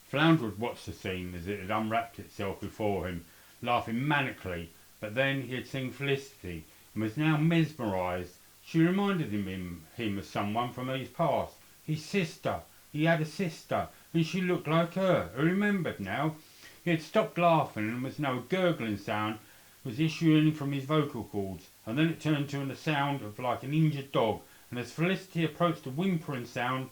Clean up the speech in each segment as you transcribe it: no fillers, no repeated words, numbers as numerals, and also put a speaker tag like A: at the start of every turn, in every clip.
A: Flounder had watched the scene as it had unwrapped itself before him, laughing manically, but then he had seen Felicity and was now mesmerised. She reminded him of someone from his past. His sister. He had a sister, and she looked like her. He remembered now. He had stopped laughing and was now a gurgling sound was issuing from his vocal cords, and then it turned to a sound of like an injured dog, and as Felicity approached the whimpering sound,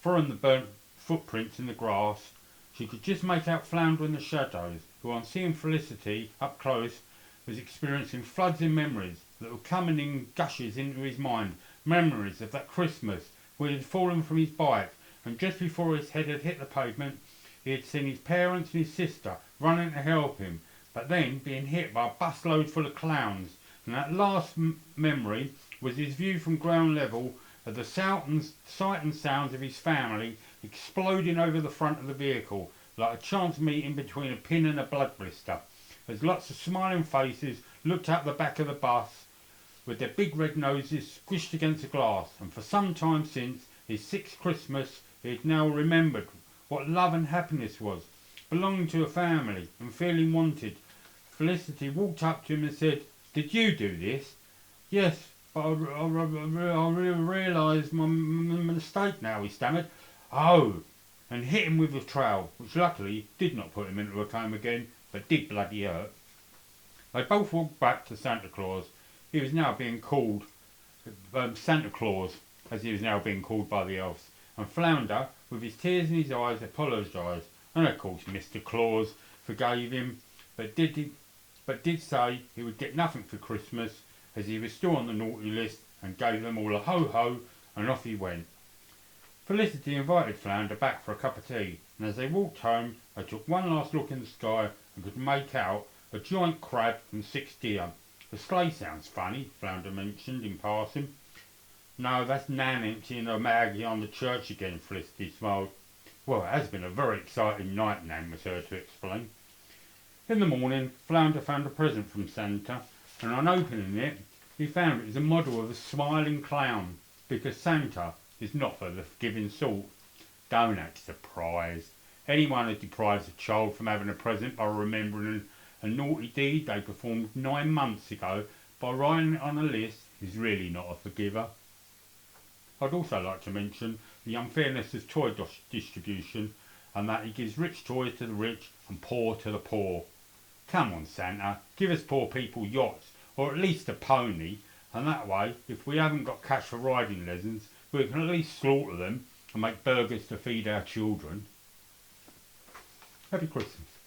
A: following the burnt footprints in the grass, she could just make out Flounder in the shadows, who on seeing Felicity up close was experiencing floods of memories that were coming in gushes into his mind, memories of that Christmas when he had fallen from his bike, and just before his head had hit the pavement he had seen his parents and his sister running to help him, but then being hit by a busload full of clowns, and that last memory was his view from ground level of the sight and sounds of his family exploding over the front of the vehicle like a chance meeting between a pin and a blood blister, as lots of smiling faces looked out the back of the bus with their big red noses squished against the glass, and for some time since his sixth Christmas he had now remembered what love and happiness was, belonging to a family and feeling wanted. Felicity walked up to him and said, "Did you do this?" "Yes, but I realise my mistake now," he stammered. "Oh!" and hit him with the trowel, which luckily did not put him into a coma again, but did bloody hurt. They both walked back to Santa Claus. He was now being called Santa Claus, as he was now being called by the elves, and Flounder, with his tears in his eyes, apologised, and of course Mr. Claus forgave him, but did say he would get nothing for Christmas, as he was still on the naughty list, and gave them all a ho-ho, and off he went. Felicity invited Flounder back for a cup of tea, and as they walked home they took one last look in the sky and could make out a giant crab and 6 deer. "The sleigh sounds funny," Flounder mentioned in passing. "No, that's Nan emptying her Maggie on the church again," Felicity smiled. "Well, it has been a very exciting night," Nan was heard to explain. In the morning, Flounder found a present from Santa, and on opening it, he found it was a model of a smiling clown, because Santa is not for the forgiving sort. Don't act surprised. Anyone who deprives a child from having a present by remembering a naughty deed they performed 9 months ago by writing it on a list is really not a forgiver. I'd also like to mention the unfairness of toy distribution, and that he gives rich toys to the rich and poor to the poor. Come on, Santa, give us poor people yachts, or at least a pony, and that way, if we haven't got cash for riding lessons, we can at least slaughter them and make burgers to feed our children. Happy Christmas.